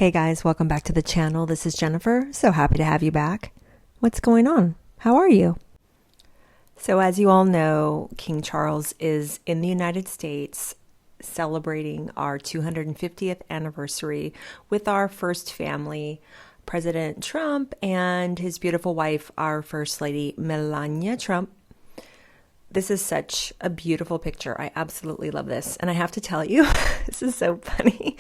Hey guys, welcome back to the channel. This is Jennifer. So happy to have you back. What's going on? How are you? So as you all know, King Charles is in the United States celebrating our 250th anniversary with our first family, President Trump and his beautiful wife, our First Lady, Melania Trump. This is such a beautiful picture. I absolutely love this. And I have to tell you, this is so funny.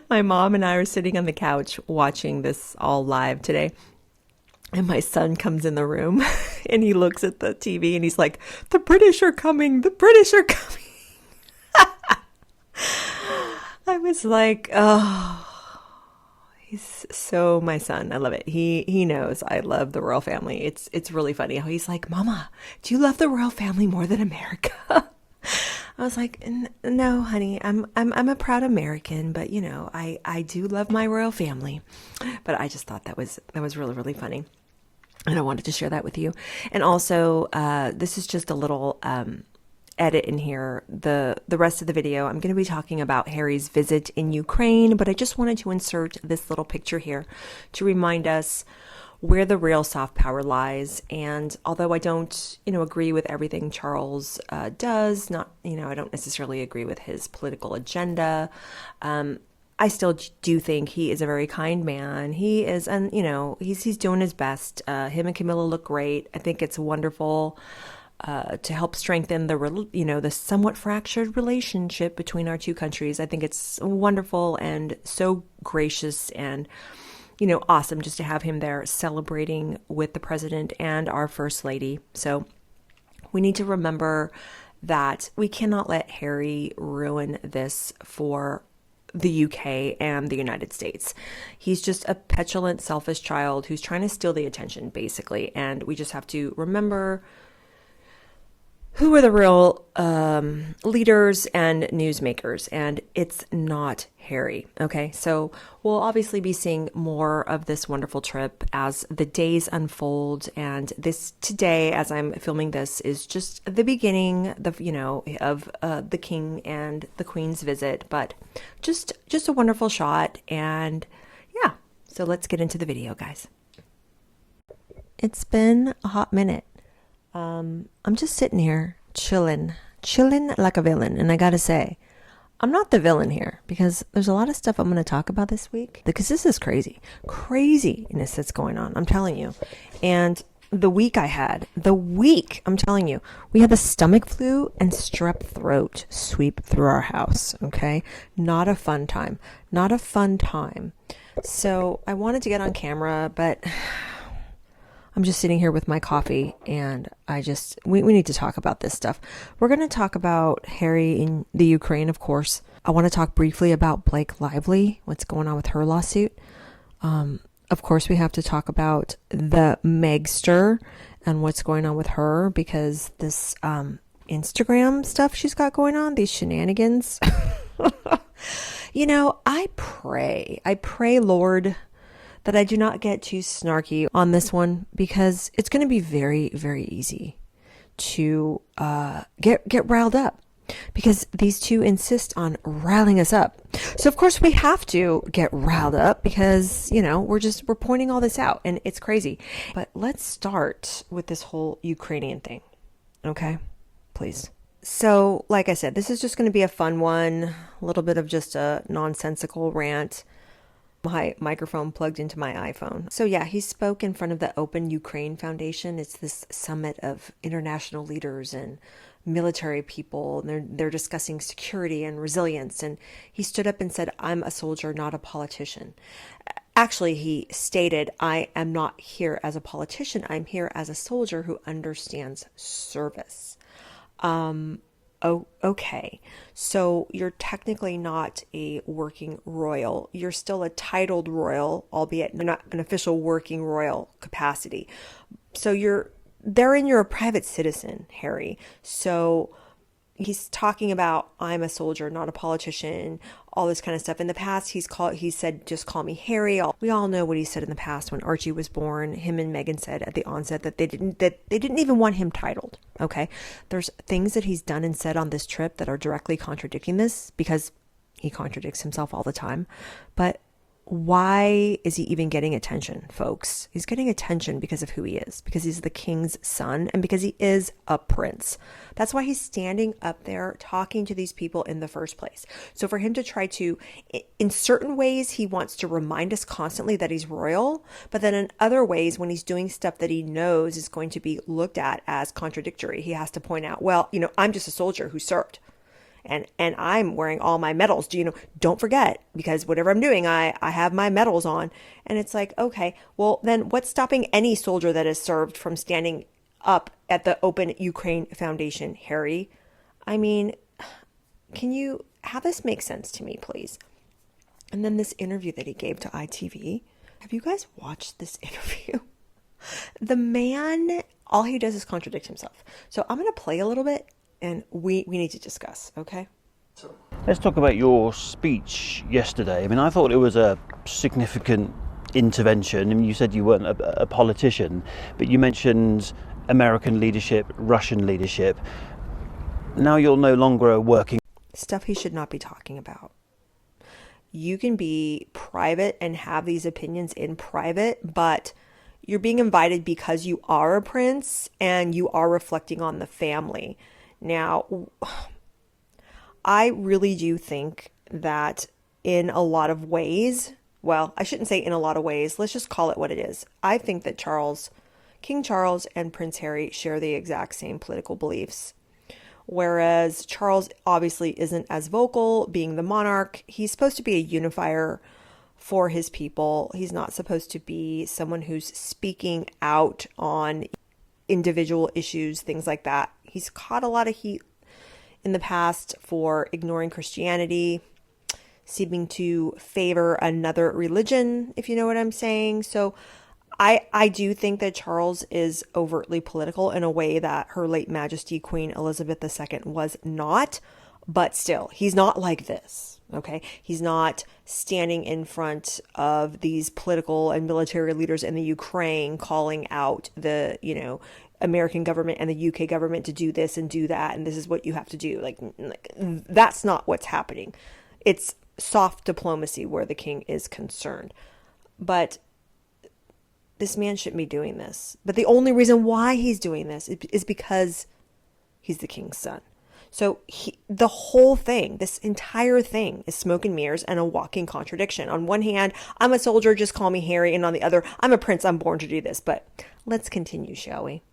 My mom and I are sitting on the couch watching this all live today. And my son comes in the room and he looks at the TV and he's like, "The British are coming. The British are coming." I was like, oh. He's so my son. I love it. He knows I love the royal family. It's really funny how he's like, "Mama, do you love the royal family more than America?" I was like, "No, honey. I'm a proud American, but you know, I do love my royal family." But I just thought that was really, really funny. And I wanted to share that with you. And also, this is just a little edit in here. The rest of the video, I'm going to be talking about Harry's visit in Ukraine, but I just wanted to insert this little picture here to remind us where the real soft power lies. And although I don't, agree with everything Charles does, I don't necessarily agree with his political agenda. I still do think he is a very kind man. He is, and he's doing his best. Him and Camilla look great. I think it's wonderful to help strengthen the somewhat fractured relationship between our two countries. I think it's wonderful and so gracious and, awesome just to have him there celebrating with the president and our first lady. So we need to remember that we cannot let Harry ruin this for the UK and the United States. He's just a petulant, selfish child who's trying to steal the attention, basically. And we just have to remember who are the real leaders and newsmakers, and it's not Harry, okay? So we'll obviously be seeing more of this wonderful trip as the days unfold, and this today, as I'm filming this, is just the beginning, of the king and the queen's visit, but just a wonderful shot, and yeah, so let's get into the video, guys. It's been a hot minute. I'm just sitting here chilling like a villain. And I gotta say, I'm not the villain here because there's a lot of stuff I'm going to talk about this week because this is craziness that's going on. I'm telling you. And I'm telling you, we had the stomach flu and strep throat sweep through our house. Okay. Not a fun time. So I wanted to get on camera, but I'm just sitting here with my coffee and we need to talk about this stuff. We're going to talk about Harry in the Ukraine, of course. I want to talk briefly about Blake Lively, what's going on with her lawsuit. Of course, we have to talk about the Megster and what's going on with her because this Instagram stuff she's got going on, these shenanigans. I pray, Lord, that I do not get too snarky on this one because it's going to be very, very easy to get riled up because these two insist on riling us up. So of course we have to get riled up because, we're pointing all this out and it's crazy. But let's start with this whole Ukrainian thing. Okay, please. So like I said, this is just going to be a fun one, a little bit of just a nonsensical rant. My microphone plugged into my iPhone. So yeah, he spoke in front of the Open Ukraine Foundation. It's this summit of international leaders and military people. And they're discussing security and resilience. And he stood up and said, "I'm a soldier, not a politician." Actually, he stated, "I am not here as a politician. I'm here as a soldier who understands service." Oh, okay. So you're technically not a working royal. You're still a titled royal, albeit not an official working royal capacity. So you're a private citizen, Harry. So he's talking about, "I'm a soldier, not a politician," all this kind of stuff. In the past, he said, "Just call me Harry." We all know what he said in the past when Archie was born. Him and Meghan said at the onset that they didn't even want him titled. Okay. There's things that he's done and said on this trip that are directly contradicting this because he contradicts himself all the time. But why is he even getting attention, folks? He's getting attention because of who he is, because he's the king's son, and because he is a prince. That's why he's standing up there talking to these people in the first place. So for him to try to, in certain ways, he wants to remind us constantly that he's royal, but then in other ways, when he's doing stuff that he knows is going to be looked at as contradictory, he has to point out, well, I'm just a soldier who served. And I'm wearing all my medals. Don't forget, because whatever I'm doing, I have my medals on. And it's like, okay, well, then what's stopping any soldier that has served from standing up at the Open Ukraine Foundation, Harry? I mean, can you have this make sense to me, please? And then this interview that he gave to ITV. Have you guys watched this interview? The man, all he does is contradict himself. So I'm going to play a little bit. And we need to discuss, okay? Let's talk about your speech yesterday. I mean, I thought it was a significant intervention. I mean, you said you weren't a politician, but you mentioned American leadership, Russian leadership. Now you're no longer a working... Stuff he should not be talking about. You can be private and have these opinions in private, but you're being invited because you are a prince and you are reflecting on the family. Now, I really do think that in a lot of ways, well, I shouldn't say in a lot of ways, let's just call it what it is. I think that King Charles and Prince Harry share the exact same political beliefs. Whereas Charles obviously isn't as vocal, being the monarch. He's supposed to be a unifier for his people. He's not supposed to be someone who's speaking out on individual issues, things like that. He's caught a lot of heat in the past for ignoring Christianity, seeming to favor another religion, if you know what I'm saying. So I do think that Charles is overtly political in a way that Her late Majesty Queen Elizabeth II was not. But still, he's not like this, okay? He's not standing in front of these political and military leaders in the Ukraine calling out the, American government and the UK government to do this and do that, and this is what you have to do. Like that's not what's happening. It's soft diplomacy where the king is concerned. But this man shouldn't be doing this. But the only reason why he's doing this is because he's the king's son. So the whole thing, this entire thing is smoke and mirrors and a walking contradiction. On one hand, I'm a soldier, just call me Harry. And on the other, I'm a prince, I'm born to do this. But let's continue, shall we?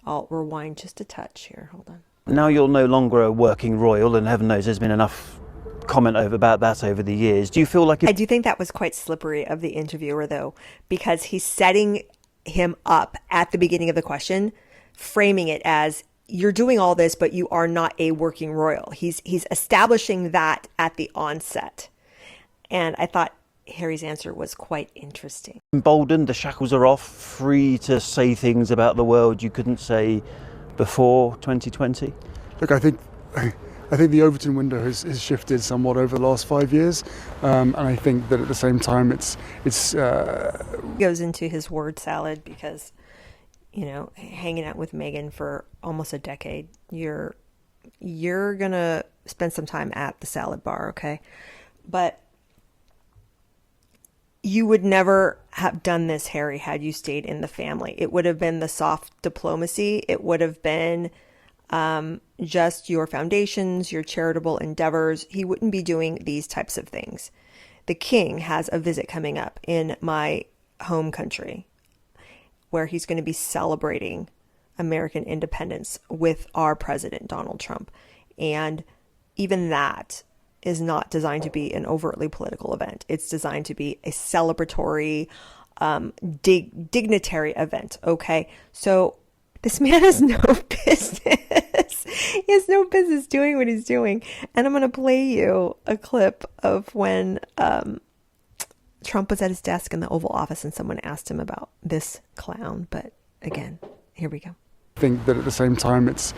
I'll rewind just a touch here. Hold on. Now you're no longer a working royal, and heaven knows there's been enough comment about that over the years. Do you feel like... I do think that was quite slippery of the interviewer, though, because he's setting him up at the beginning of the question, framing it as... you're doing all this, but you are not a working royal. He's establishing that at the onset. And I thought Harry's answer was quite interesting. Emboldened, the shackles are off, free to say things about the world you couldn't say before 2020? Look, I think the Overton window has shifted somewhat over the last 5 years. And I think that at the same time it's goes into his word salad because... hanging out with Meghan for almost a decade, you're gonna spend some time at the salad bar, okay? But you would never have done this, Harry, had you stayed in the family. It would have been the soft diplomacy. It would have been just your foundations, your charitable endeavors. He wouldn't be doing these types of things. The king has a visit coming up in my home country, where he's going to be celebrating American independence with our president, Donald Trump. And even that is not designed to be an overtly political event. It's designed to be a celebratory, dignitary event, okay? So this man has no business. He has no business doing what he's doing. And I'm going to play you a clip of when... Trump was at his desk in the Oval Office and someone asked him about this clown. But again, here we go. I think that at the same time, it's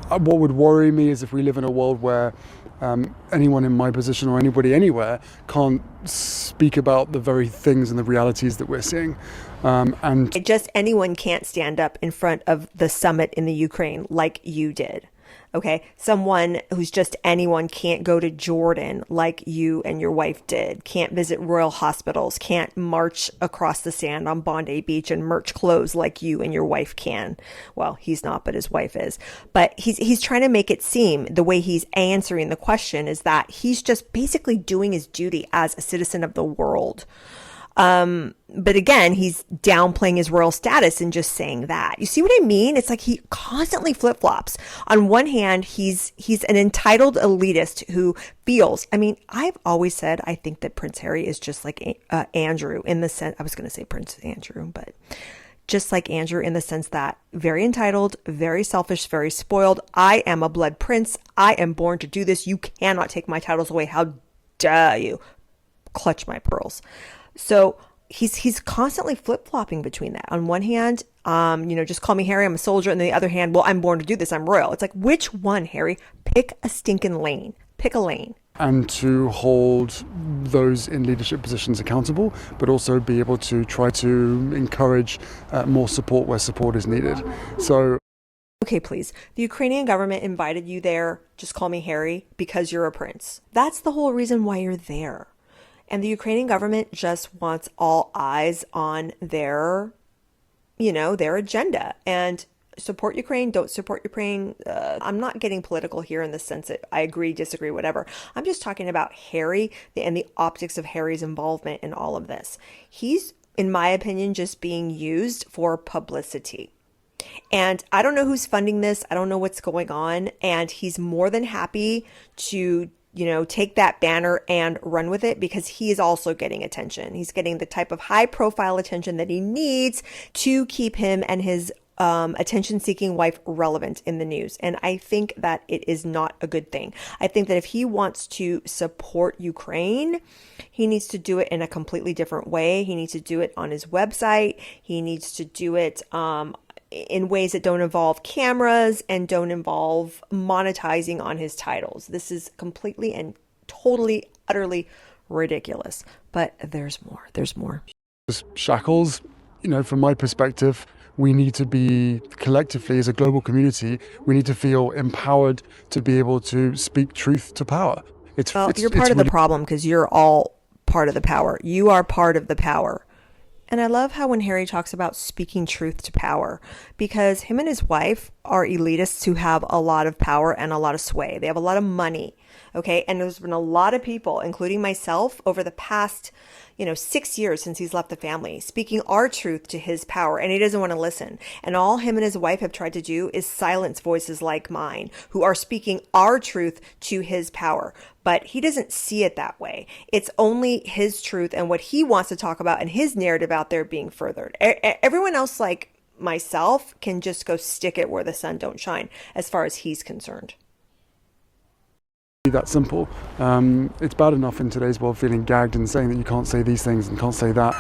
what would worry me is if we live in a world where anyone in my position or anybody anywhere can't speak about the very things and the realities that we're seeing. And just anyone can't stand up in front of the summit in the Ukraine like you did. Okay. Someone who's just anyone can't go to Jordan like you and your wife did, can't visit royal hospitals, can't march across the sand on Bondi Beach and merch clothes like you and your wife can. Well, he's not, but his wife is. But he's trying to make it seem the way he's answering the question is that he's just basically doing his duty as a citizen of the world. But again, he's downplaying his royal status and just saying that. You see what I mean? It's like he constantly flip-flops. On one hand, he's an entitled elitist who feels, I mean, I've always said I think that Prince Harry is just like Andrew in the sense, I was going to say Prince Andrew, but just like Andrew in the sense that very entitled, very selfish, very spoiled. I am a blood prince. I am born to do this. You cannot take my titles away. How dare you? Clutch my pearls. So he's constantly flip-flopping between that. On one hand, just call me Harry, I'm a soldier. And on the other hand, well, I'm born to do this, I'm royal. It's like, which one, Harry? Pick a stinking lane. Pick a lane. And to hold those in leadership positions accountable, but also be able to try to encourage more support where support is needed. So, okay, please. The Ukrainian government invited you there, just call me Harry, because you're a prince. That's the whole reason why you're there. And the Ukrainian government just wants all eyes on their agenda. And support Ukraine, don't support Ukraine. I'm not getting political here in the sense that I agree, disagree, whatever. I'm just talking about Harry and the optics of Harry's involvement in all of this. He's, in my opinion, just being used for publicity. And I don't know who's funding this. I don't know what's going on. And he's more than happy to take that banner and run with it because he is also getting attention. He's getting the type of high profile attention that he needs to keep him and his attention-seeking wife relevant in the news. And I think that it is not a good thing. I think that if he wants to support Ukraine, he needs to do it in a completely different way. He needs to do it on his website. He needs to do it in ways that don't involve cameras and don't involve monetizing on his titles. This is completely and totally, utterly ridiculous. But there's more. There's more. Shackles, from my perspective, we need to be collectively as a global community, we need to feel empowered to be able to speak truth to power. You're part of the problem because you're all part of the power. You are part of the power. And I love how when Harry talks about speaking truth to power, because him and his wife are elitists who have a lot of power and a lot of sway. They have a lot of money. Okay. And there's been a lot of people, including myself, over the past, 6 years since he's left the family, speaking our truth to his power, and he doesn't want to listen. And all him and his wife have tried to do is silence voices like mine who are speaking our truth to his power. But he doesn't see it that way. It's only his truth and what he wants to talk about and his narrative out there being furthered. Everyone else, like myself, can just go stick it where the sun don't shine as far as he's concerned. That simple. It's bad enough in today's world feeling gagged and saying that you can't say these things and can't say that.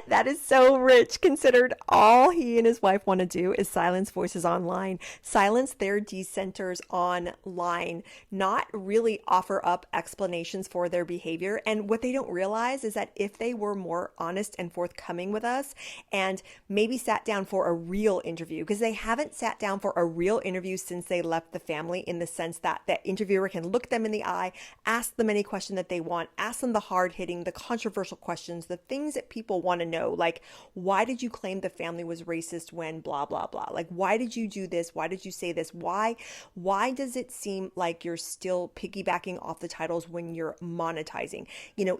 That is so rich, considered all he and his wife want to do is silence voices online, silence their dissenters online, not really offer up explanations for their behavior. And what they don't realize is that if they were more honest and forthcoming with us and maybe sat down for a real interview, because they haven't sat down for a real interview since they left the family, in the sense that that interviewer can look them in the eye, ask them any question that they want, ask them the hard-hitting, the controversial questions, the things that people want to know, like, why did you claim the family was racist when blah, blah, blah? Like, why did you do this? Why did you say this? Why does it seem like you're still piggybacking off the titles when you're monetizing?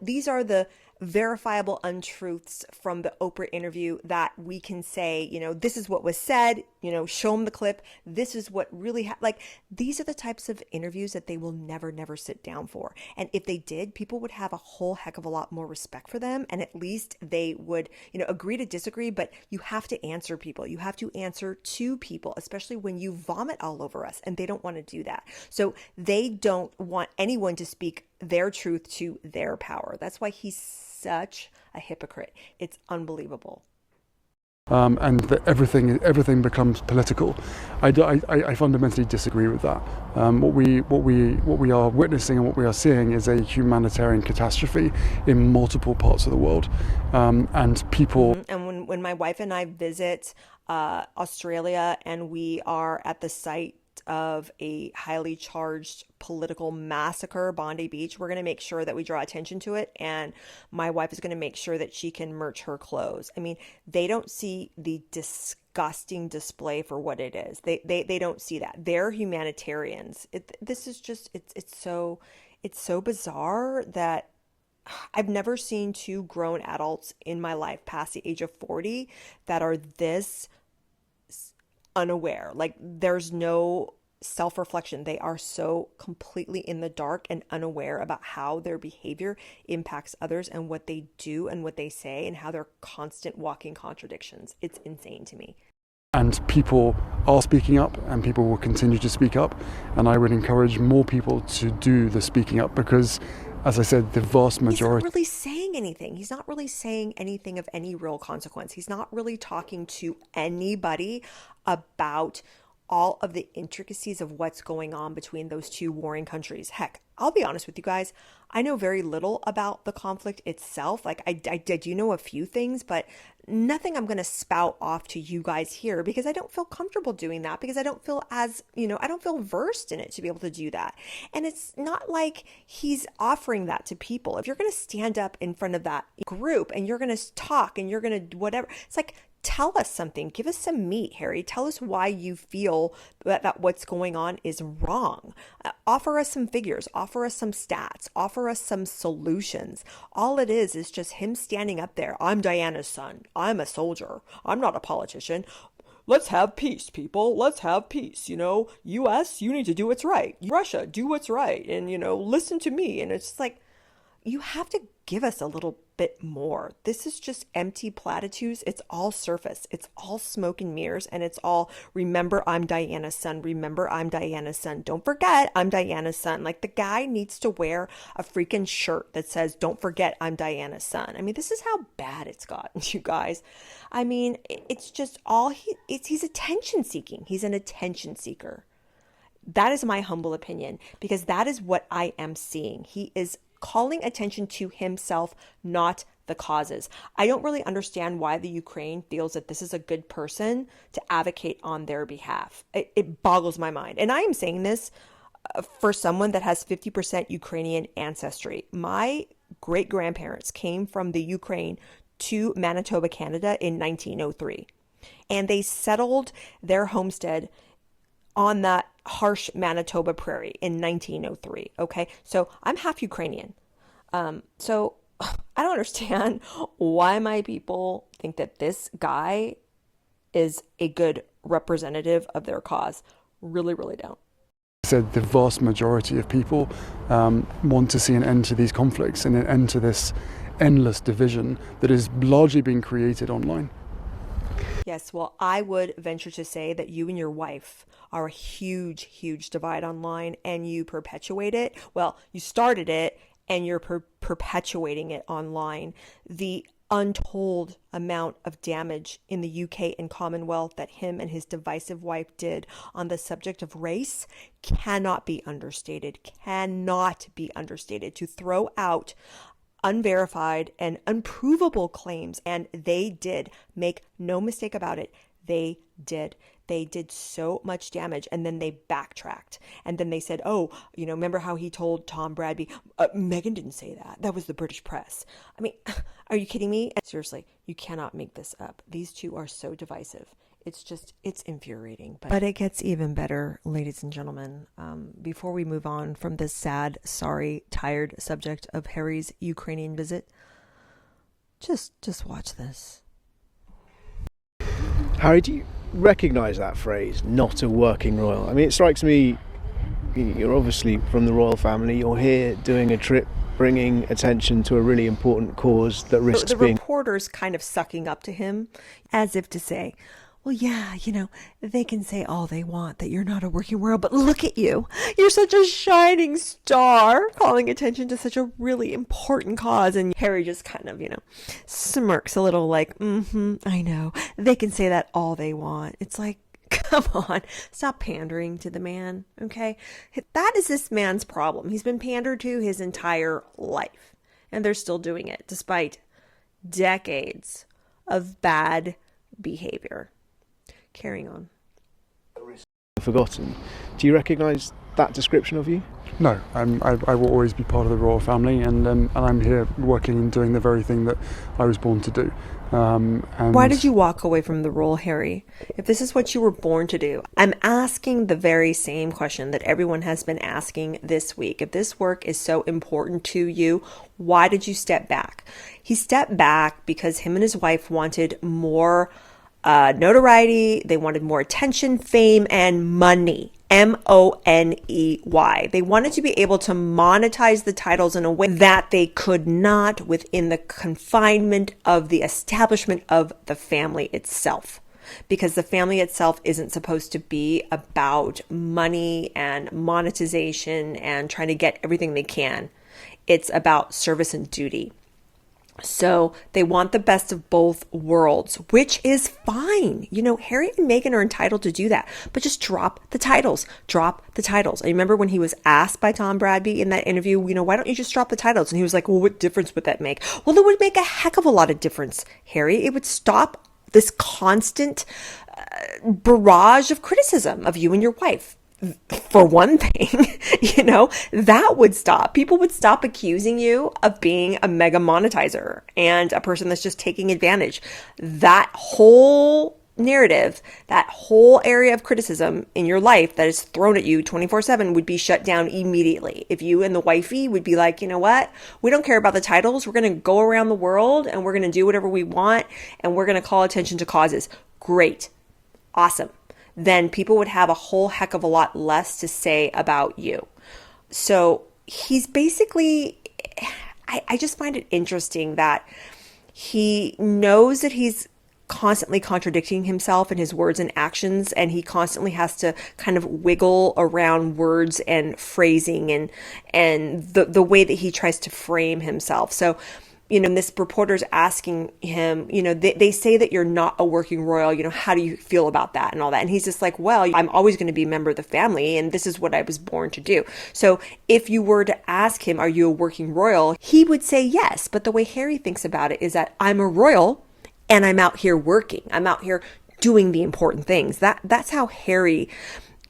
These are the verifiable untruths from the Oprah interview that we can say, this is what was said, show them the clip. This is what really, these are the types of interviews that they will never sit down for. And if they did, people would have a whole heck of a lot more respect for them. And at least they would, agree to disagree, but you have to answer people. You have to answer to people, especially when you vomit all over us, and they don't want to do that. So they don't want anyone to speak their truth to their power. That's why he's such a hypocrite. It's unbelievable. And that everything becomes political. I fundamentally disagree with that. What we are witnessing and what we are seeing is a humanitarian catastrophe in multiple parts of the world, and people. And when my wife and I visit Australia, and we are at the site of a highly charged political massacre, Bondi Beach, we're going to make sure that we draw attention to it. And my wife is going to make sure that she can merch her clothes. I mean, they don't see the disgusting display for what it is. They don't see that. They're humanitarians. This is just, it's so bizarre that I've never seen two grown adults in my life past the age of 40 that are this unaware. Like, there's no self-reflection. They are so completely in the dark and unaware about how their behavior impacts others and what they do and what they say and how they're constant walking contradictions. It's insane to me. And people are speaking up, and people will continue to speak up. And I would encourage more people to do the speaking up because, as I said, the vast majority... He's not really saying anything. He's not really saying anything of any real consequence. He's not really talking to anybody about all of the intricacies of what's going on between those two warring countries. Heck, I'll be honest with you guys. I know very little about the conflict itself. Like, I do know a few things, but nothing I'm going to spout off to you guys here because I don't feel comfortable doing that, because I don't feel as, I don't feel versed in it to be able to do that. And it's not like he's offering that to people. If you're going to stand up in front of that group and you're going to talk and you're going to whatever, it's like, tell us something. Give us some meat, Harry. Tell us why you feel that what's going on is wrong. Offer us some figures. Offer us some stats. Offer us some solutions. All it is just him standing up there. I'm Diana's son. I'm a soldier. I'm not a politician. Let's have peace, people. Let's have peace. US, you need to do what's right. Russia, do what's right. And, listen to me. And it's like, you have to give us a little bit more. This is just empty platitudes. It's all surface. It's all smoke and mirrors. And it's all, remember, I'm Diana's son. Remember, I'm Diana's son. Don't forget, I'm Diana's son. Like, the guy needs to wear a freaking shirt that says, don't forget, I'm Diana's son. I mean, this is how bad it's gotten, you guys. I mean, it's just all, he's attention seeking. He's an attention seeker. That is my humble opinion, because that is what I am seeing. He is calling attention to himself, not the causes. I don't really understand why the Ukraine feels that this is a good person to advocate on their behalf. It boggles my mind. And I am saying this for someone that has 50% Ukrainian ancestry. My great-grandparents came from the Ukraine to Manitoba, Canada in 1903. And they settled their homestead on that harsh Manitoba prairie in 1903. Okay, so I'm half Ukrainian. So I don't understand why my people think that this guy is a good representative of their cause. Really, really don't. I said the vast majority of people want to see an end to these conflicts and an end to this endless division that is largely being created online. Yes, well, I would venture to say that you and your wife are a huge, huge divide online, and you perpetuate it. Well, you started it and you're perpetuating it online. The untold amount of damage in the UK and Commonwealth that him and his divisive wife did on the subject of race cannot be understated, to throw out unverified and unprovable claims. And they did. Make no mistake about it. They did. They did so much damage, and then they backtracked. And then they said, oh, remember how he told Tom Bradby, Meghan didn't say that. That was the British press. I mean, are you kidding me? Seriously, you cannot make this up. These two are so divisive. It's infuriating. But it gets even better, ladies and gentlemen. Before we move on from this sad, sorry, tired subject of Harry's Ukrainian visit, just watch this. Harry, do you recognise that phrase, not a working royal? I mean, it strikes me, you're obviously from the royal family, you're here doing a trip, bringing attention to a really important cause that risks the being... reporters kind of sucking up to him as if to say, well, yeah, they can say all they want that you're not a working royal, but look at you. You're such a shining star, calling attention to such a really important cause. And Harry just kind of, smirks a little like, I know. They can say that all they want. It's like, come on, stop pandering to the man, okay? That is this man's problem. He's been pandered to his entire life, and they're still doing it despite decades of bad behavior. Carrying on. Forgotten. Do you recognise that description of you? No, I will always be part of the royal family, and I'm here working and doing the very thing that I was born to do. And why did you walk away from the role, Harry? If this is what you were born to do, I'm asking the very same question that everyone has been asking this week. If this work is so important to you, why did you step back? He stepped back because him and his wife wanted more notoriety. They wanted more attention, fame, and money. money. They wanted to be able to monetize the titles in a way that they could not within the confinement of the establishment of the family itself. Because the family itself isn't supposed to be about money and monetization and trying to get everything they can. It's about service and duty. So they want the best of both worlds, which is fine. You know, Harry and Meghan are entitled to do that, but just drop the titles. I remember when he was asked by Tom Bradby in that interview, why don't you just drop the titles? And he was like, well, what difference would that make? Well, it would make a heck of a lot of difference, Harry. It would stop this constant barrage of criticism of you and your wife. For one thing, that would stop. People would stop accusing you of being a mega monetizer and a person that's just taking advantage. That whole narrative, that whole area of criticism in your life that is thrown at you 24/7 would be shut down immediately. If you and the wifey would be like, you know what? We don't care about the titles. We're going to go around the world and we're going to do whatever we want and we're going to call attention to causes. Great. Awesome. Then people would have a whole heck of a lot less to say about you. So he's basically, I just find it interesting that he knows that he's constantly contradicting himself in his words and actions, and he constantly has to kind of wiggle around words and phrasing and the way that he tries to frame himself. So this reporter's asking him, they say that you're not a working royal, how do you feel about that and all that? And he's just like, well, I'm always going to be a member of the family and this is what I was born to do. So if you were to ask him, are you a working royal? He would say yes. But the way Harry thinks about it is that I'm a royal and I'm out here working. I'm out here doing the important things. That's how Harry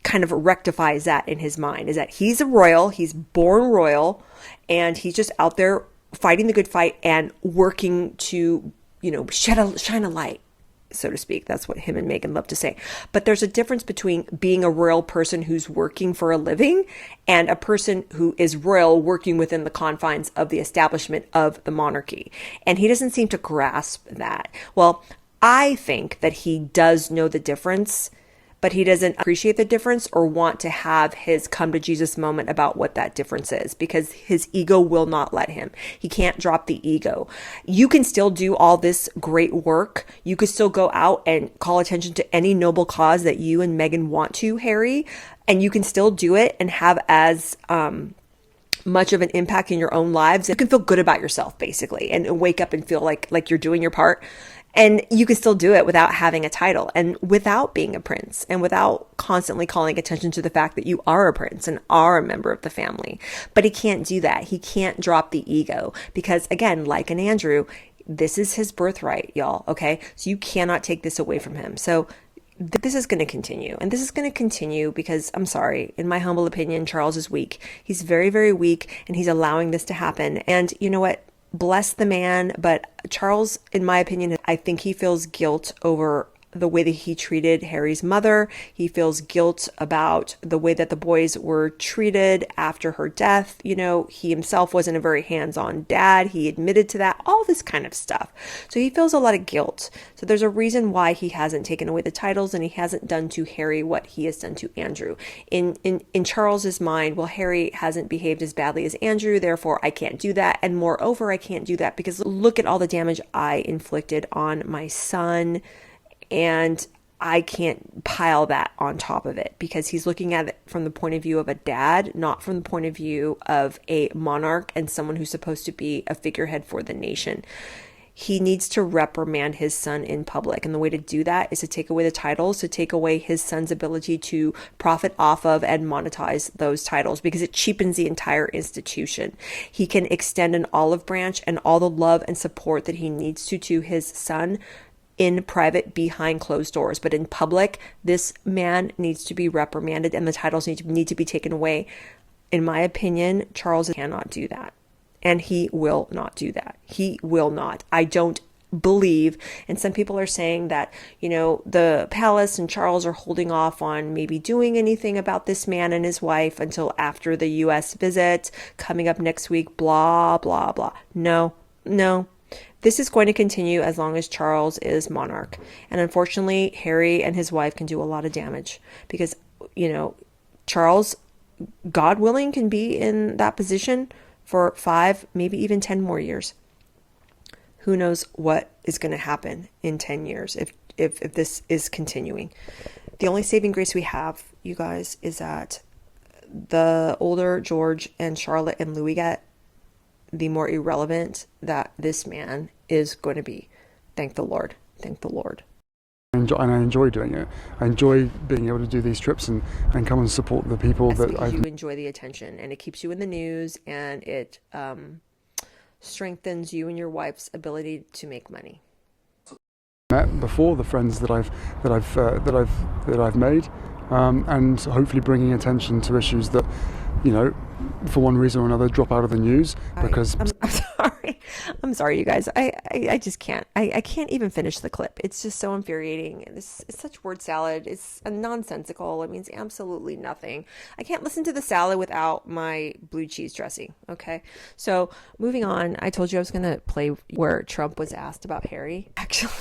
kind of rectifies that in his mind, is that he's a royal, he's born royal, and he's just out there fighting the good fight and working to, shine a light, so to speak. That's what him and Meghan love to say. But there's a difference between being a royal person who's working for a living and a person who is royal working within the confines of the establishment of the monarchy. And he doesn't seem to grasp that. Well, I think that he does know the difference, but he doesn't appreciate the difference or want to have his come to Jesus moment about what that difference is, because his ego will not let him. He can't drop the ego. You can still do all this great work. You could still go out and call attention to any noble cause that you and Meghan want to, Harry, and you can still do it and have as much of an impact in your own lives. You can feel good about yourself, basically, and wake up and feel like you're doing your part. And you can still do it without having a title and without being a prince and without constantly calling attention to the fact that you are a prince and are a member of the family. But he can't do that. He can't drop the ego because, again, like an Andrew, this is his birthright, y'all. Okay. So you cannot take this away from him. So this is going to continue, and this is going to continue because, I'm sorry, in my humble opinion, Charles is weak. He's very, very weak, and he's allowing this to happen. And you know what? Bless the man, but Charles, in my opinion, I think he feels guilt over the way that he treated Harry's mother. He feels guilt about the way that the boys were treated after her death. He himself wasn't a very hands-on dad. He admitted to that, all this kind of stuff. So he feels a lot of guilt. So there's a reason why he hasn't taken away the titles and he hasn't done to Harry what he has done to Andrew. In Charles's mind, well, Harry hasn't behaved as badly as Andrew, therefore I can't do that. And moreover, I can't do that because look at all the damage I inflicted on my son. And I can't pile that on top of it because he's looking at it from the point of view of a dad, not from the point of view of a monarch and someone who's supposed to be a figurehead for the nation. He needs to reprimand his son in public. And the way to do that is to take away the titles, to take away his son's ability to profit off of and monetize those titles because it cheapens the entire institution. He can extend an olive branch and all the love and support that he needs to his son in private behind closed doors. But in public, this man needs to be reprimanded and the titles need to be taken away. In my opinion, Charles cannot do that. And he will not do that. He will not. I don't believe, and some people are saying that, the palace and Charles are holding off on maybe doing anything about this man and his wife until after the US visit coming up next week, blah, blah, blah. No. This is going to continue as long as Charles is monarch. And unfortunately, Harry and his wife can do a lot of damage because, Charles, God willing, can be in that position for 5, maybe even 10 more years. Who knows what is going to happen in 10 years if this is continuing. The only saving grace we have, you guys, is that the older George and Charlotte and Louis get, the more irrelevant that this man is going to be. Thank the Lord. Thank the Lord. And I enjoy doing it. I enjoy being able to do these trips and come and support the people you enjoy the attention, and it keeps you in the news, and it strengthens you and your wife's ability to make money. Met before, the friends that I've made, and hopefully bringing attention to issues that, for one reason or another, drop out of the news because I'm sorry, you guys. I just can't. I can't even finish the clip. It's just so infuriating. It's such word salad. It's nonsensical. It means absolutely nothing. I can't listen to the salad without my blue cheese dressing. Okay. So moving on, I told you I was going to play where Trump was asked about Harry. Actually,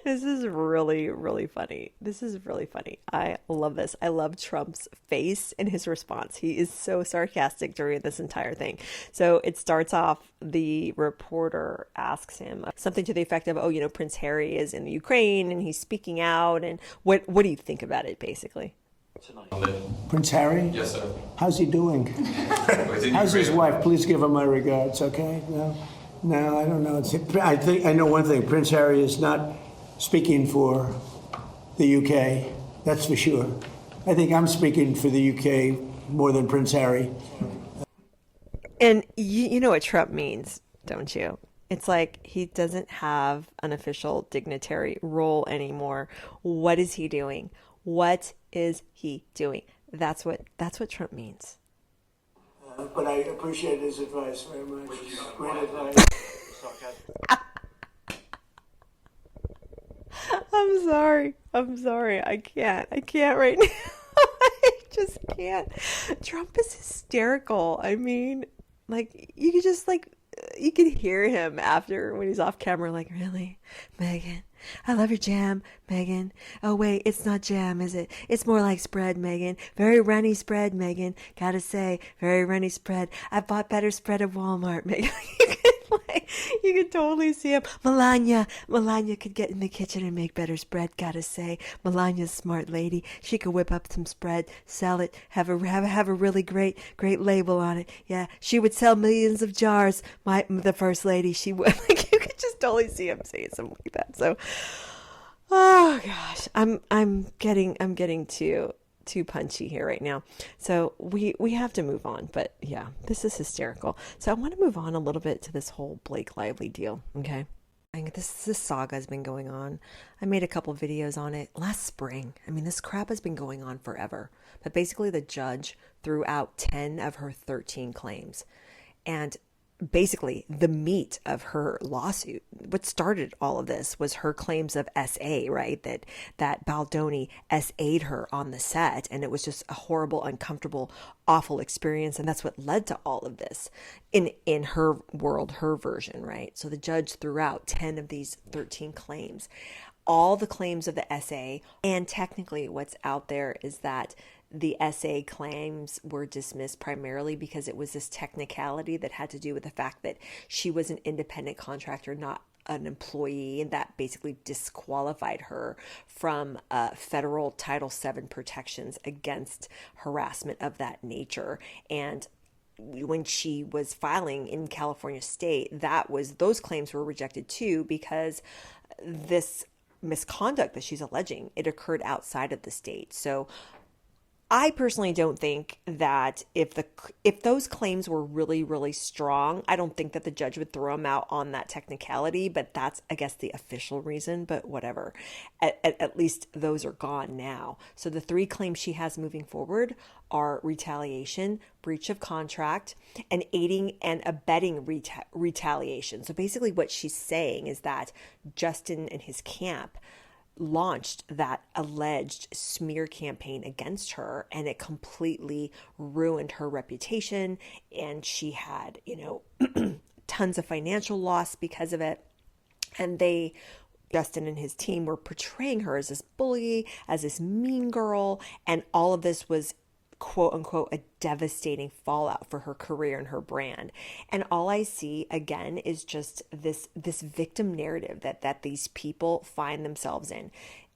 this is really, really funny. I love this. I love Trump's face and his response. He is so sarcastic during this entire thing. So it starts off, the reporter asks him something to the effect of, Prince Harry is in the Ukraine and he's speaking out. And what do you think about it, basically? Prince Harry? Yes, sir. How's he doing? How's his wife? Please give him my regards, okay? No, I don't know. I know one thing. Prince Harry is not speaking for the UK. That's for sure. I think I'm speaking for the UK more than Prince Harry. And you know what Trump means, don't you? It's like he doesn't have an official dignitary role anymore. What is he doing? What is he doing? That's what Trump means. But I appreciate his advice very much. Great advice. I'm sorry. I can't right now. I just can't. Trump is hysterical. I mean, you could hear him after when he's off camera, like, really, Meghan? I love your jam, Meghan. Oh, wait, it's not jam, is it? It's more like spread, Meghan. Very runny spread, Meghan. Gotta say, very runny spread. I bought better spread at Walmart, Meghan. You could totally see him. Melania could get in the kitchen and make better spread, gotta say. Melania's a smart lady. She could whip up some spread, sell it, have a really great label on it. Yeah, she would sell millions of jars. The first lady, she would. You could just totally see him saying something like that. So, oh gosh, I'm getting too punchy here right now. So we have to move on, but yeah, this is hysterical. So I want to move on a little bit to this whole Blake Lively deal. Okay. This saga has been going on. I made a couple videos on it last spring. I mean, this crap has been going on forever, but basically the judge threw out 10 of her 13 claims, and basically the meat of her lawsuit, what started all of this, was her claims of SA, right? That Baldoni SA'd her on the set, and it was just a horrible, uncomfortable, awful experience, and that's what led to all of this in her world, her version, right? So the judge threw out 10 of these 13 claims, all the claims of the SA, and technically what's out there is that the SA claims were dismissed primarily because it was this technicality that had to do with the fact that she was an independent contractor, not an employee, and that basically disqualified her from federal Title VII protections against harassment of that nature. And when she was filing in California state, those claims were rejected too, because this misconduct that she's alleging, it occurred outside of the state. So I personally don't think that if those claims were really, really strong, I don't think that the judge would throw them out on that technicality, but that's, I guess, the official reason, but whatever. At least those are gone now. So the 3 claims she has moving forward are retaliation, breach of contract, and aiding and abetting retaliation. So basically what she's saying is that Justin and his camp launched that alleged smear campaign against her, and it completely ruined her reputation, and she had, tons of financial loss because of it. And Justin and his team were portraying her as this bully, as this mean girl, and all of this was quote unquote a devastating fallout for her career and her brand. And all I see again is just this victim narrative that these people find themselves in.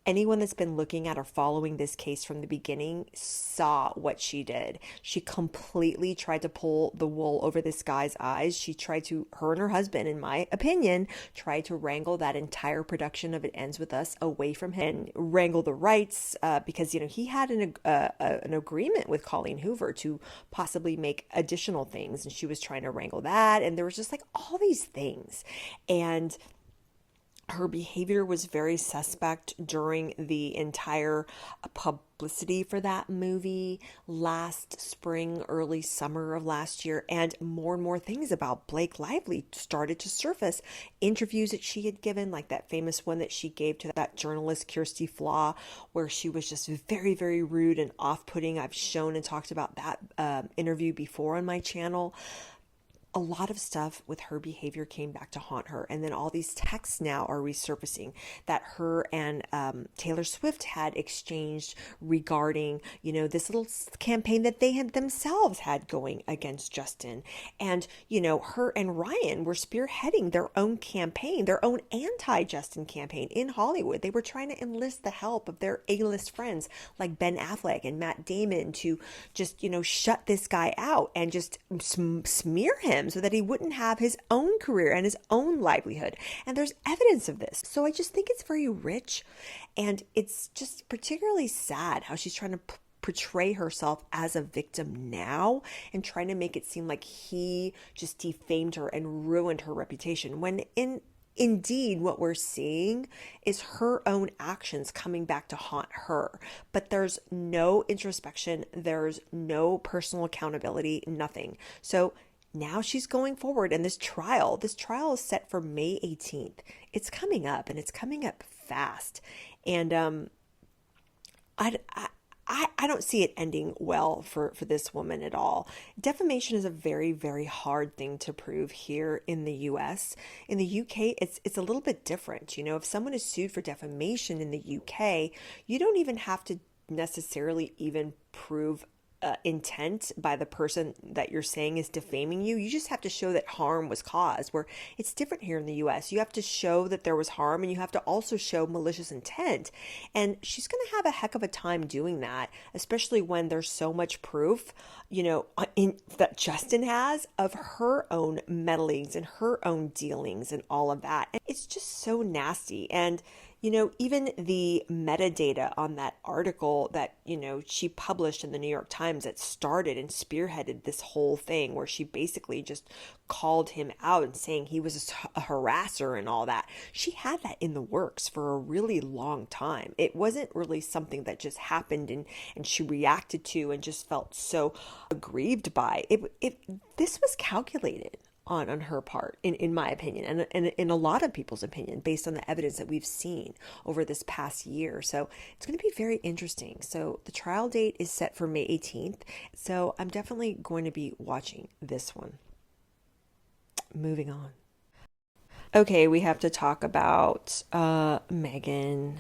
Anyone that's been looking at or following this case from the beginning saw what she did. She completely tried to pull the wool over this guy's eyes. She tried to, her and her husband, in my opinion, tried to wrangle that entire production of It Ends With Us away from him and wrangle the rights because, he had an agreement with Colleen Hoover to possibly make additional things. And she was trying to wrangle that. And there was just like all these things. And her behavior was very suspect during the entire publicity for that movie last spring, early summer of last year. And more things about Blake Lively started to surface. Interviews that she had given, like that famous one that she gave to that journalist, Kirsty Flaw, where she was just very, very rude and off-putting. I've shown and talked about that interview before on my channel. A lot of stuff with her behavior came back to haunt her. And then all these texts now are resurfacing that her and Taylor Swift had exchanged regarding, this little campaign that they had themselves had going against Justin. And, her and Ryan were spearheading their own campaign, their own anti-Justin campaign in Hollywood. They were trying to enlist the help of their A-list friends like Ben Affleck and Matt Damon to just, shut this guy out and just smear him so that he wouldn't have his own career and his own livelihood. And there's evidence of this. So I just think it's very rich, and it's just particularly sad how she's trying to portray herself as a victim now and trying to make it seem like he just defamed her and ruined her reputation, when indeed, what we're seeing is her own actions coming back to haunt her. But there's no introspection, there's no personal accountability, nothing. So now she's going forward, and this trial is set for May 18th. It's coming up, and it's coming up fast. And I don't see it ending well for this woman at all. Defamation is a very, very hard thing to prove here in the US. In the UK, it's a little bit different. If someone is sued for defamation in the UK, you don't even have to necessarily even prove intent by the person that you're saying is defaming you. You just have to show that harm was caused, where it's different here in the US. You have to show that there was harm, and you have to also show malicious intent. And she's going to have a heck of a time doing that, especially when there's so much proof, that Justin has of her own meddlings and her own dealings and all of that. And it's just so nasty. And even the metadata on that article that, she published in the New York Times that started and spearheaded this whole thing, where she basically just called him out and saying he was a harasser and all that. She had that in the works for a really long time. It wasn't really something that just happened and she reacted to and just felt so aggrieved by. This was calculated on her part, in my opinion, and in a lot of people's opinion, based on the evidence that we've seen over this past year. So it's going to be very interesting. So the trial date is set for May 18th. So I'm definitely going to be watching this one. Moving on. Okay, we have to talk about Meghan,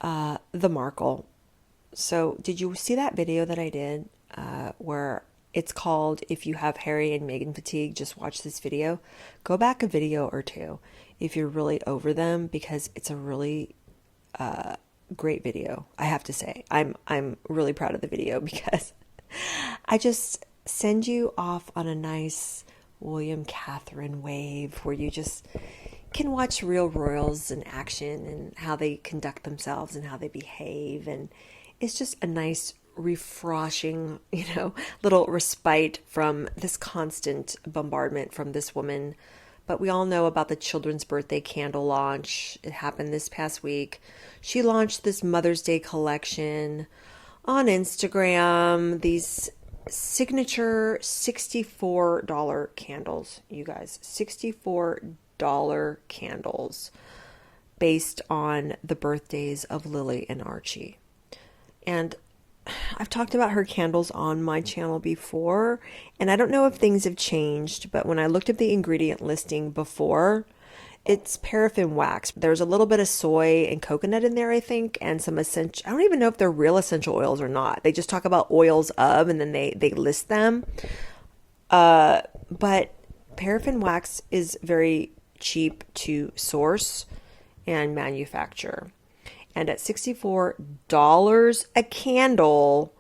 the Markle. So did you see that video that I did where it's called "If You Have Harry and Meghan Fatigue, Just Watch This Video"? Go back a video or two if you're really over them, because it's a really great video, I have to say. I'm really proud of the video because I just send you off on a nice William Catherine wave where you just can watch real royals in action and how they conduct themselves and how they behave. And it's just a nice refreshing, little respite from this constant bombardment from this woman. But we all know about the children's birthday candle launch. It happened this past week. She launched this Mother's Day collection on Instagram. These signature $64 candles, you guys. $64 candles based on the birthdays of Lily and Archie. And I've talked about her candles on my channel before, and I don't know if things have changed, but when I looked at the ingredient listing before, it's paraffin wax. There's a little bit of soy and coconut in there, I think, and some essential, I don't even know if they're real essential oils or not. They just talk about oils of, and then they list them. But paraffin wax is very cheap to source and manufacture. And at $64 a candle,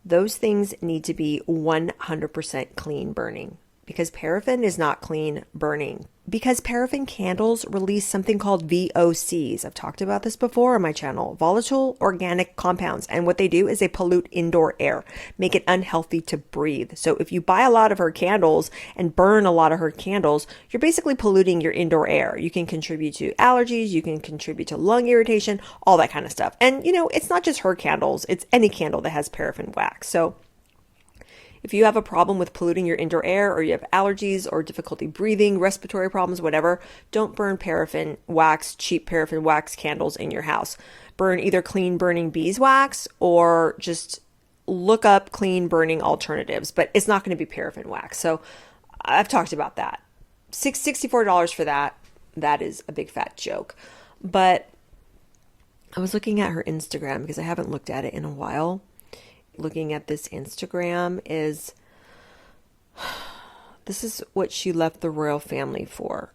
those things need to be 100% clean burning, because paraffin is not clean burning. Because paraffin candles release something called VOCs. I've talked about this before on my channel, volatile organic compounds. And what they do is they pollute indoor air, make it unhealthy to breathe. So if you buy a lot of her candles and burn a lot of her candles, you're basically polluting your indoor air. You can contribute to allergies, you can contribute to lung irritation, all that kind of stuff. And it's not just her candles, it's any candle that has paraffin wax. So if you have a problem with polluting your indoor air, or you have allergies or difficulty breathing, respiratory problems, whatever, don't burn paraffin wax, cheap paraffin wax candles in your house. Burn either clean burning beeswax, or just look up clean burning alternatives, but it's not going to be paraffin wax. So I've talked about that. $64 for that. That is a big fat joke. But I was looking at her Instagram because I haven't looked at it in a while. Looking at this Instagram this is what she left the royal family for.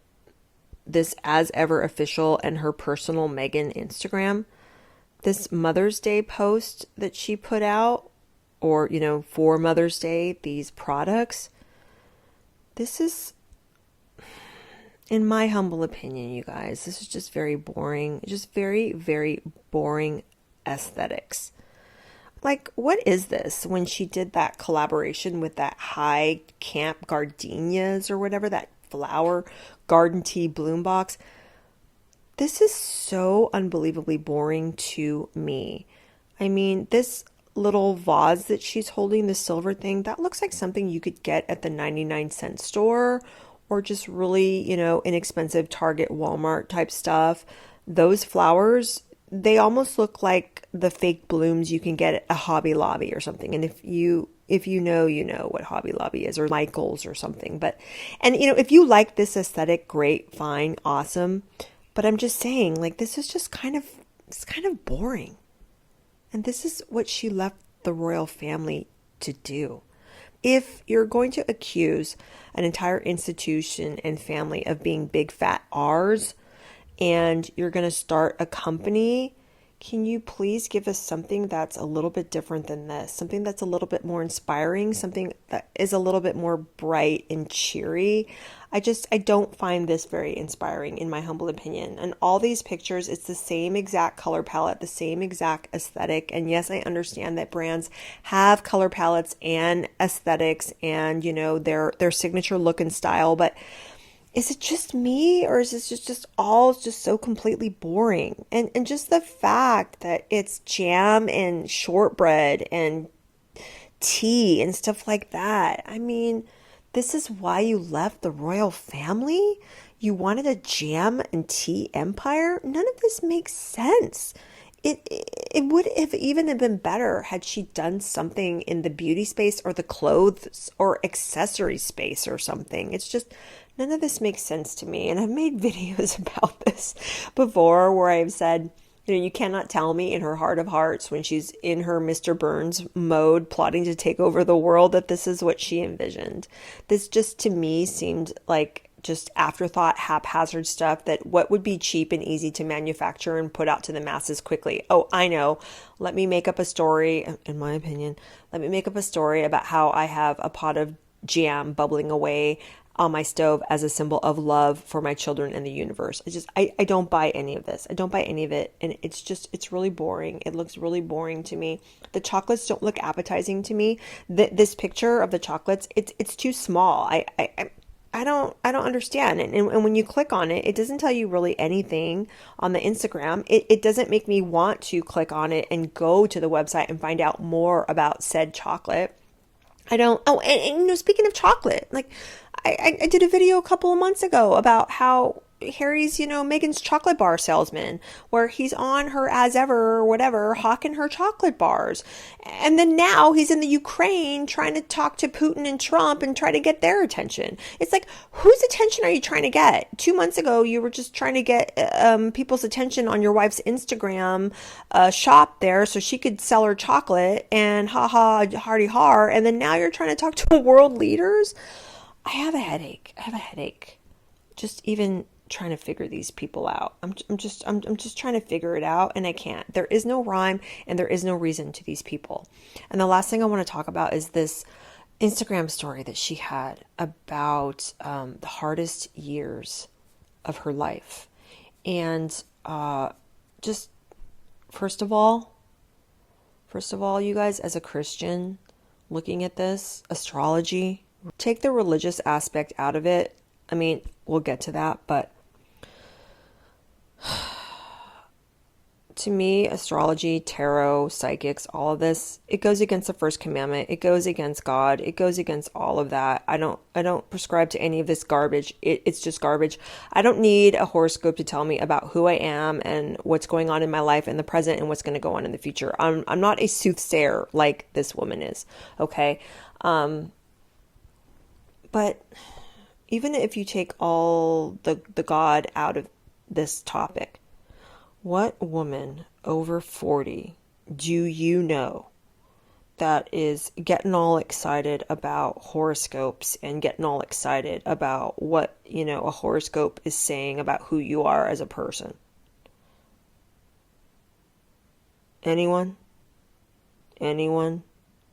This As Ever official and her personal Meghan Instagram. This Mother's Day post that she put out, or, for Mother's Day, these products. This is, in my humble opinion, you guys, this is just very boring. Just very, very boring aesthetics. Like, what is this? When she did that collaboration with that high camp gardenias or whatever, that flower garden tea bloom box. This is so unbelievably boring to me. I mean, this little vase that she's holding, the silver thing, that looks like something you could get at the 99-cent store, or just really, inexpensive Target, Walmart type stuff. Those flowers, they almost look like the fake blooms you can get at a Hobby Lobby or something. And if you know, you know what Hobby Lobby is, or Michael's or something. And if you like this aesthetic, great, fine, awesome. But I'm just saying, like, this is just it's kind of boring. And this is what she left the royal family to do. If you're going to accuse an entire institution and family of being big fat R's, and you're going to start a company, can you please give us something that's a little bit different than this? Something that's a little bit more inspiring, something that is a little bit more bright and cheery. I don't find this very inspiring, in my humble opinion. And all these pictures, it's the same exact color palette, the same exact aesthetic. And yes, I understand that brands have color palettes and aesthetics and, their signature look and style, but is it just me, or is this just all just so completely boring? And just the fact that it's jam and shortbread and tea and stuff like that. I mean, this is why you left the royal family? You wanted a jam and tea empire? None of this makes sense. It would have even been better had she done something in the beauty space or the clothes or accessory space or something. It's just, none of this makes sense to me. And I've made videos about this before where I've said, you cannot tell me in her heart of hearts, when she's in her Mr. Burns mode plotting to take over the world, that this is what she envisioned. This just, to me, seemed like just afterthought, haphazard stuff, that what would be cheap and easy to manufacture and put out to the masses quickly. Oh, I know. Let me make up a story, in my opinion, let me make up a story about how I have a pot of jam bubbling away on my stove as a symbol of love for my children and the universe. I don't buy any of this. I don't buy any of it. And it's really boring. It looks really boring to me. The chocolates don't look appetizing to me. This picture of the chocolates, it's too small. I don't understand. And when you click on it, it doesn't tell you really anything on the Instagram. It doesn't make me want to click on it and go to the website and find out more about said chocolate. I don't. Oh, and speaking of chocolate, like I did a video a couple of months ago about how Harry's, Meghan's chocolate bar salesman, where he's on her as ever or whatever, hawking her chocolate bars. And then now he's in the Ukraine trying to talk to Putin and Trump and try to get their attention. It's like, whose attention are you trying to get? 2 months ago, you were just trying to get people's attention on your wife's Instagram shop there so she could sell her chocolate and hardy har. And then now you're trying to talk to world leaders. I have a headache. Just even trying to figure these people out. I'm just trying to figure it out, and I can't. There is no rhyme and there is no reason to these people. And the last thing I want to talk about is this Instagram story that she had about the hardest years of her life. And just first of all, you guys, as a Christian looking at this, astrology, take the religious aspect out of it. I mean, we'll get to that, but to me, astrology, tarot, psychics, all of this, it goes against the first commandment. It goes against God. It goes against all of that. I don't prescribe to any of this garbage. It's just garbage. I don't need a horoscope to tell me about who I am and what's going on in my life in the present and what's going to go on in the future. I'm not a soothsayer like this woman is. Okay. But even if you take all the God out of this topic, what woman over 40 do you know that is getting all excited about horoscopes and getting all excited about what, a horoscope is saying about who you are as a person? Anyone?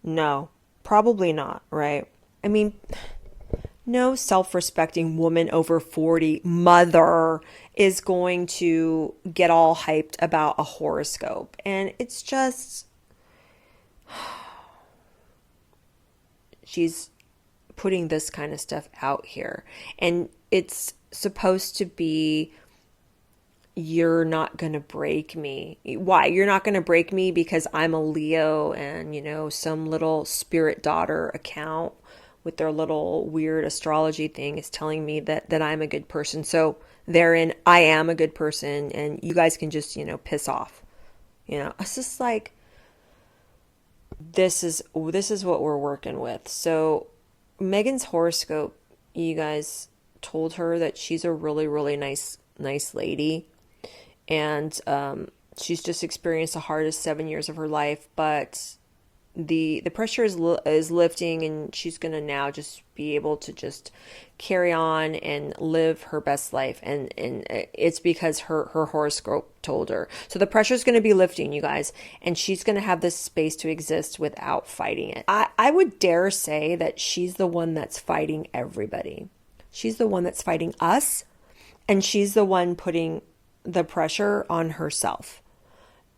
No, probably not, right? I mean, no self-respecting woman over 40 mother is going to get all hyped about a horoscope. And it's just, she's putting this kind of stuff out here. And it's supposed to be, you're not going to break me. Why? You're not going to break me because I'm a Leo and, some little spirit daughter account with their little weird astrology thing is telling me that I'm a good person. So therein, I am a good person and you guys can just, piss off. It's just like, this is what we're working with. So Meghan's horoscope, you guys, told her that she's a really, really nice lady. And she's just experienced the hardest 7 years of her life, but the pressure is lifting, and she's going to now just be able to just carry on and live her best life. And it's because her horoscope told her. So the pressure is going to be lifting, you guys, and she's going to have this space to exist without fighting it. I would dare say that she's the one that's fighting everybody. She's the one that's fighting us, and she's the one putting the pressure on herself.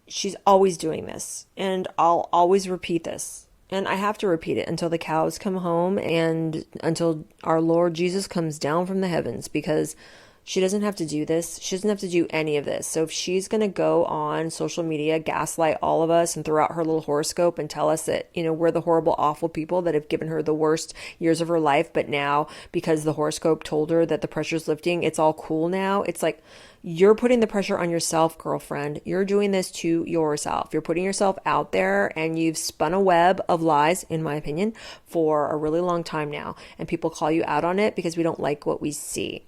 She's always doing this, and I'll always repeat this, and I have to repeat it until the cows come home and until our Lord Jesus comes down from the heavens, because she doesn't have to do this. She doesn't have to do any of this. So if she's going to go on social media, gaslight all of us and throw out her little horoscope and tell us that, we're the horrible, awful people that have given her the worst years of her life, but now because the horoscope told her that the pressure's lifting, it's all cool now. It's like, you're putting the pressure on yourself, girlfriend. You're doing this to yourself. You're putting yourself out there, and you've spun a web of lies, in my opinion, for a really long time now. And people call you out on it because we don't like what we see.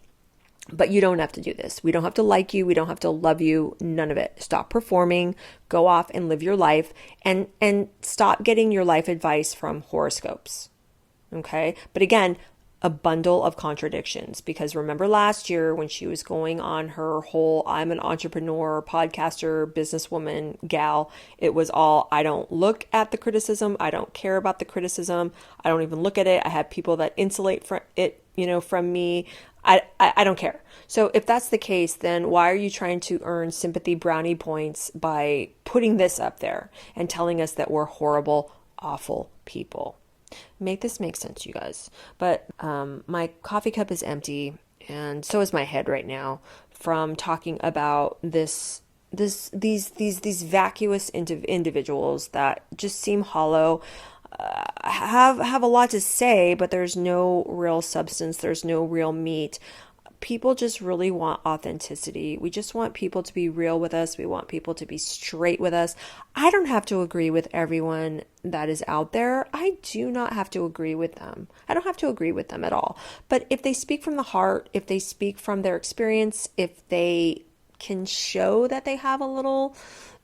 But you don't have to do this. We don't have to like you. We don't have to love you. None of it. Stop performing. Go off and live your life, and stop getting your life advice from horoscopes. Okay? But again, a bundle of contradictions, because remember last year when she was going on her whole I'm an entrepreneur, podcaster, businesswoman gal, it was all, I don't look at the criticism, I don't care about the criticism, I don't even look at it, I have people that insulate from me, I don't care. So if that's the case, then why are you trying to earn sympathy brownie points by putting this up there and telling us that we're horrible, awful people? Make this make sense, you guys. But my coffee cup is empty, and so is my head right now from talking about these vacuous individuals that just seem hollow, have a lot to say, but there's no real substance, there's no real meat. People just really want authenticity. We just want people to be real with us. We want people to be straight with us. I don't have to agree with everyone that is out there. I do not have to agree with them. I don't have to agree with them at all. But if they speak from the heart, if they speak from their experience, if they can show that they have a little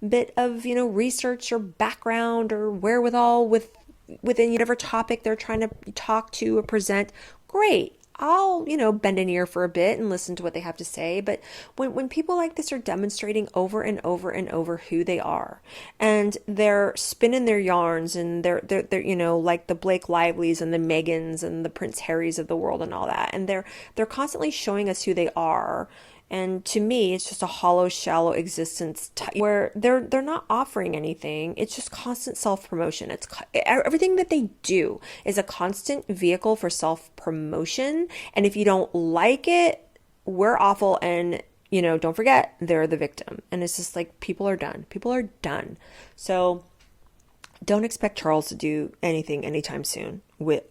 bit of, research or background or wherewithal within whatever topic they're trying to talk to or present, great. I'll, bend an ear for a bit and listen to what they have to say. But when people like this are demonstrating over and over and over who they are, and they're spinning their yarns, and they're like the Blake Lively's and the Meghans and the Prince Harrys of the world and all that, and they're constantly showing us who they are. And to me, it's just a hollow, shallow existence where they're not offering anything. It's just constant self-promotion. It's everything that they do is a constant vehicle for self-promotion. And if you don't like it, we're awful. And, don't forget, they're the victim. And it's just like, people are done. People are done. So don't expect Charles to do anything anytime soon with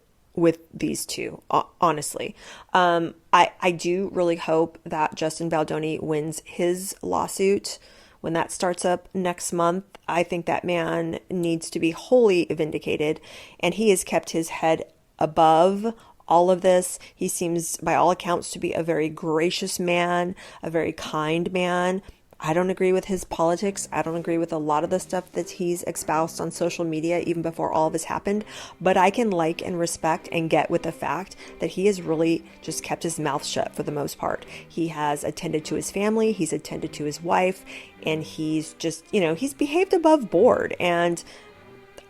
these two, honestly. I do really hope that Justin Baldoni wins his lawsuit when that starts up next month. I think that man needs to be wholly vindicated, and he has kept his head above all of this. He seems, by all accounts, to be a very gracious man, a very kind man. I don't agree with his politics. I don't agree with a lot of the stuff that he's espoused on social media, even before all of this happened. But I can like and respect and get with the fact that he has really just kept his mouth shut for the most part. He has attended to his family. He's attended to his wife. And he's just, he's behaved above board. And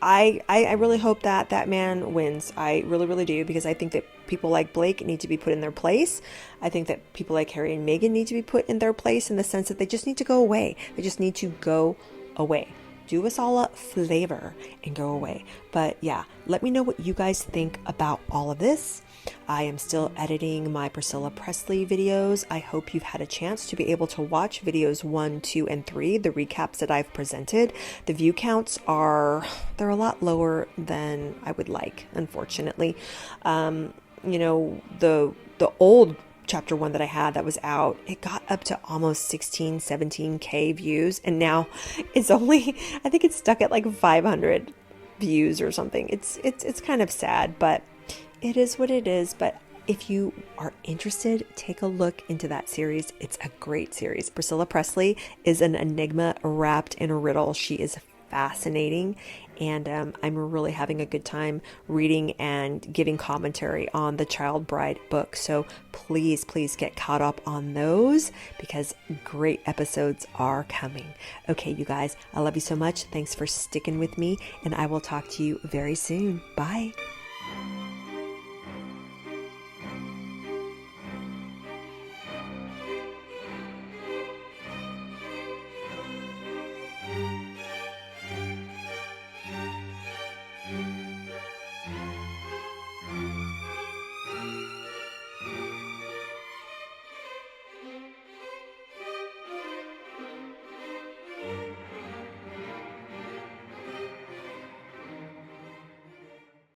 I really hope that that man wins. I really, really do, because I think that people like Blake need to be put in their place. I think that people like Harry and Meghan need to be put in their place, in the sense that they just need to go away. They just need to go away. Do us all a flavor and go away. But yeah, let me know what you guys think about all of this. I am still editing my Pricilla Presley videos. I hope you've had a chance to be able to watch videos 1, 2, and 3, the recaps that I've presented. The view counts they're a lot lower than I would like, unfortunately. The old chapter 1 that I had that was out, it got up to almost 16, 17K views. And now it's only, I think it's stuck at like 500 views or something. It's kind of sad, but it is what it is. But if you are interested, take a look into that series. It's a great series. Pricilla Presley is an enigma wrapped in a riddle. She is fascinating, and I'm really having a good time reading and giving commentary on the Child Bride book. So please get caught up on those, because great episodes are coming. Okay, you guys, I love you so much. Thanks for sticking with me, and I will talk to you very soon. Bye.